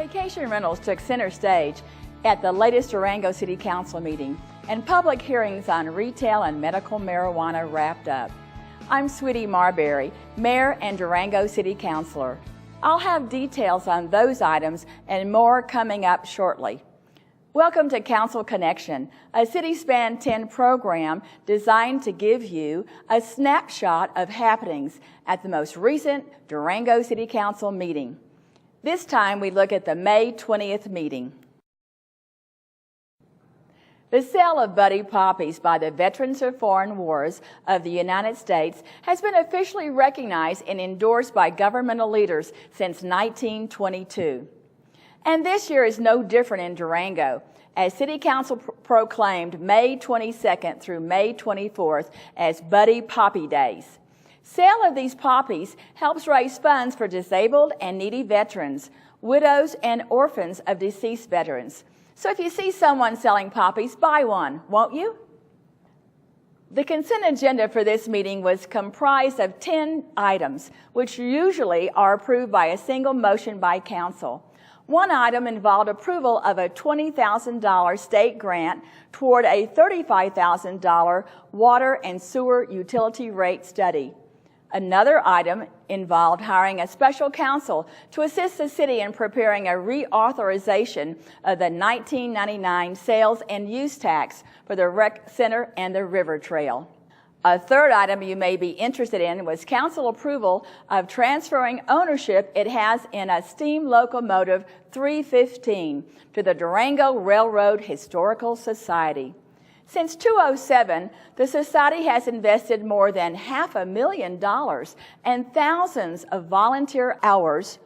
Vacation rentals took center stage at the latest Durango City Council meeting, and public hearings on retail and medical marijuana wrapped up. I'm Sweetie Marbury, Mayor and Durango City Councilor. I'll have details on those items and more coming up shortly. Welcome to Council Connection, a City Span 10 program designed to give you a snapshot of happenings at the most recent Durango City Council meeting. This time we look at the May 20th meeting. The sale of Buddy poppies by the Veterans of Foreign Wars of the United States has been officially recognized and endorsed by governmental leaders since 1922. And this year is no different in Durango, as City Council proclaimed May 22nd through May 24th as Buddy Poppy Days. Sale of these poppies helps raise funds for disabled and needy veterans, widows, and orphans of deceased veterans. So if you see someone selling poppies, buy one, won't you? The consent agenda for this meeting was comprised of 10 items, which usually are approved by a single motion by council. One item involved approval of a $20,000 state grant toward a $35,000 water and sewer utility rate study. Another item involved hiring a special counsel to assist the city in preparing a reauthorization of the 1999 sales and use tax for the rec center and the river trail. A third item you may be interested in was council approval of transferring ownership it has in a steam locomotive 315 to the Durango Railroad Historical Society. Since 2007, the Society has invested more than $500,000 and thousands of volunteer hours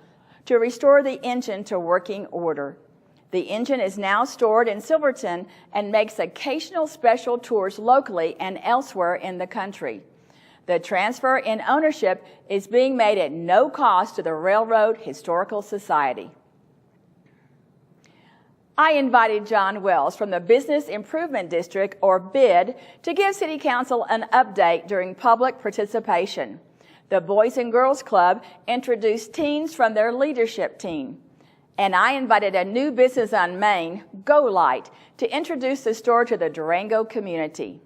to restore the engine to working order. The engine is now stored in Silverton and makes occasional special tours locally and elsewhere in the country. The transfer in ownership is being made at no cost to the Railroad Historical Society. I invited John Wells from the Business Improvement District, or BID, to give City Council an update during public participation. The Boys and Girls Club introduced teens from their leadership team. And I invited a new business on Main, Go Light, to introduce the store to the Durango community.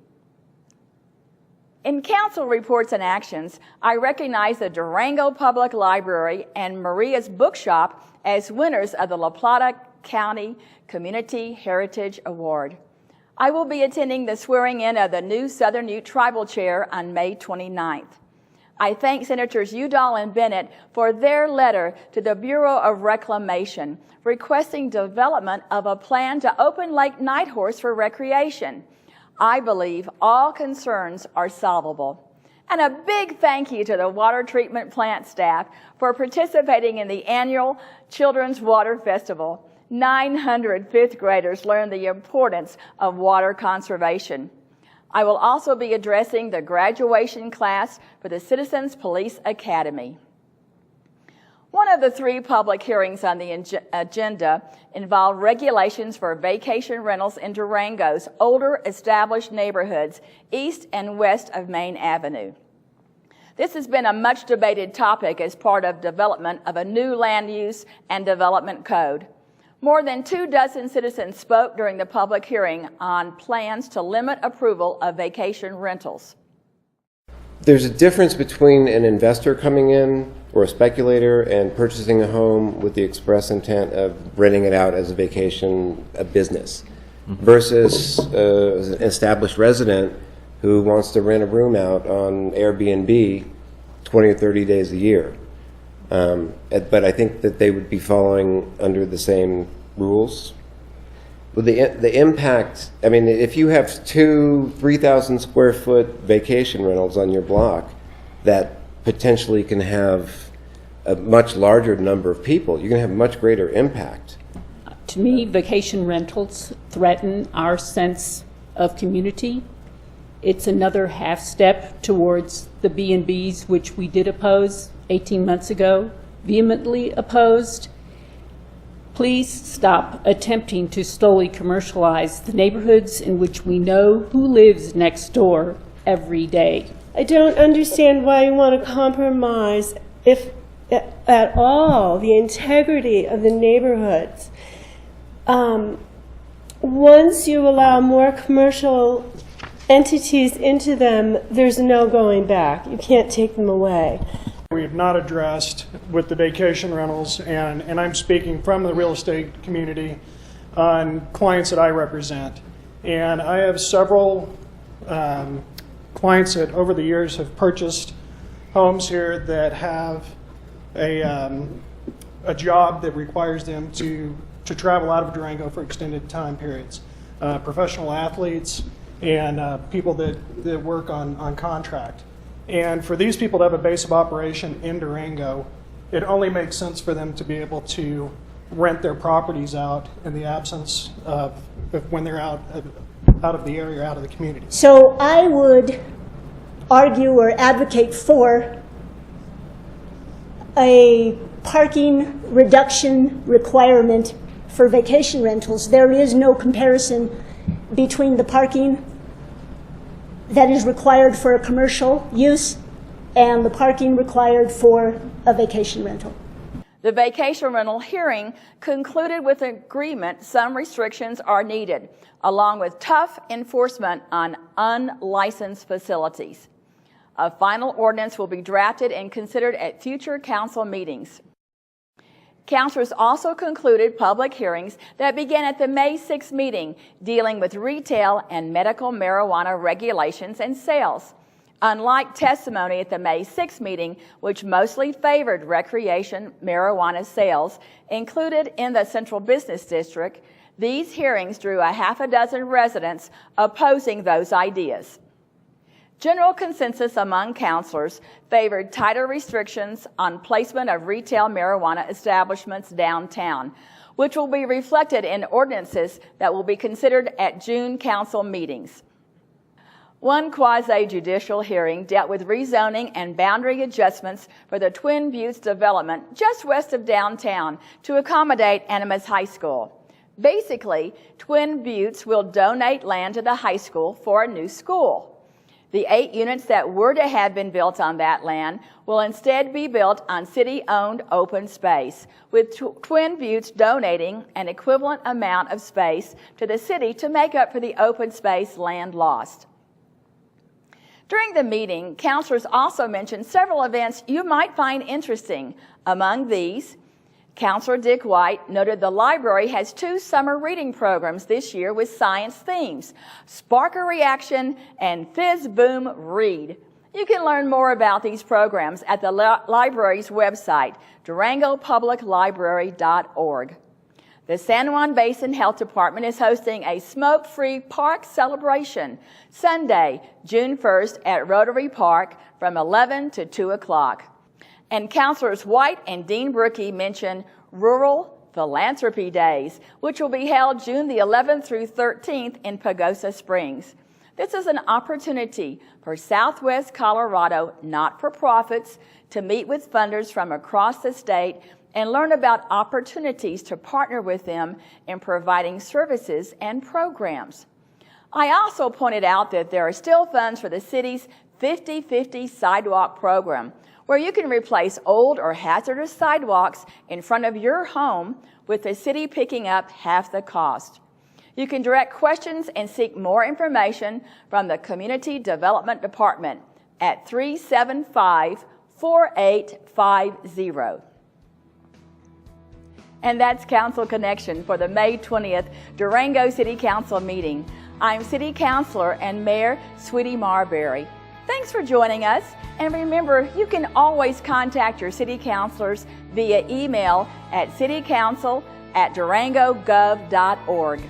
In council reports and actions, I recognize the Durango Public Library and Maria's Bookshop as winners of the La Plata County Community Heritage Award. I will be attending the swearing-in of the new Southern Ute Tribal Chair on May 29th. I thank Senators Udall and Bennett for their letter to the Bureau of Reclamation requesting development of a plan to open Lake Nighthorse for recreation. I believe all concerns are solvable. And a big thank you to the water treatment plant staff for participating in the annual Children's Water Festival. 900 fifth graders learned the importance of water conservation. I will also be addressing the graduation class for the Citizens Police Academy. One of the 3 public hearings on the agenda involved regulations for vacation rentals in Durango's older established neighborhoods east and west of Main Avenue. This has been a much debated topic as part of development of a new land use and development code. More than 24 citizens spoke during the public hearing on plans to limit approval of vacation rentals. There's a difference between an investor coming in or a speculator and purchasing a home with the express intent of renting it out as a vacation, a business, versus an established resident who wants to rent a room out on Airbnb 20 or 30 days a year. But I think that they would be following under the same rules. Well, the impact, I mean, if you have 3,000 square foot vacation rentals on your block that potentially can have a much larger number of people, you're going to have much greater impact. To me, vacation rentals threaten our sense of community. It's another half step towards the B&Bs, which we did oppose 18 months ago, vehemently opposed. Please stop attempting to slowly commercialize the neighborhoods in which we know who lives next door every day. I don't understand why you want to compromise. If at all the integrity of the neighborhoods. Once you allow more commercial entities into them, there's no going back. You can't take them away. We have not addressed with the vacation rentals, and I'm speaking from the real estate community on clients that I represent. And I have several clients that over the years have purchased homes here that have a job that requires them to travel out of Durango for extended time periods. Professional athletes and people that work on contract. And for these people to have a base of operation in Durango, it only makes sense for them to be able to rent their properties out in the absence of when they're out of the area, out of the community. So I would argue or advocate for a parking reduction requirement for vacation rentals. There is no comparison between the parking that is required for a commercial use and the parking required for a vacation rental. The vacation rental hearing concluded with agreement some restrictions are needed, along with tough enforcement on unlicensed facilities. A final ordinance will be drafted and considered at future council meetings. Councilors also concluded public hearings that began at the May 6th meeting dealing with retail and medical marijuana regulations and sales. Unlike testimony at the May 6th meeting, which mostly favored recreation marijuana sales included in the Central Business District, these hearings drew a half a dozen residents opposing those ideas. General consensus among councilors favored tighter restrictions on placement of retail marijuana establishments downtown, which will be reflected in ordinances that will be considered at June council meetings. One quasi-judicial hearing dealt with rezoning and boundary adjustments for the Twin Buttes development just west of downtown to accommodate Animas High School. Basically, Twin Buttes will donate land to the high school for a new school. The 8 units that were to have been built on that land will instead be built on city-owned open space, with Twin Buttes donating an equivalent amount of space to the city to make up for the open space land lost. During the meeting, councilors also mentioned several events you might find interesting. Among these, Councilor Dick White noted the library has 2 summer reading programs this year with science themes, Spark a Reaction and Fizz Boom Read. You can learn more about these programs at the library's website, durangopubliclibrary.org. The San Juan Basin Health Department is hosting a smoke-free park celebration Sunday, June 1st at Rotary Park from 11 to 2 o'clock. And Councilors White and Dean Brookie mentioned Rural Philanthropy Days, which will be held June the 11th through 13th in Pagosa Springs. This is an opportunity for Southwest Colorado not-for-profits to meet with funders from across the state and learn about opportunities to partner with them in providing services and programs. I also pointed out that there are still funds for the city's 50-50 sidewalk program, where you can replace old or hazardous sidewalks in front of your home with the city picking up half the cost. You can direct questions and seek more information from the Community Development Department at 375-4850. And that's Council Connection for the May 20th Durango City Council meeting. I'm City Councilor and Mayor Sweetie Marbury. Thanks for joining us, and remember, you can always contact your city councilors via email at citycouncil@durangogov.org.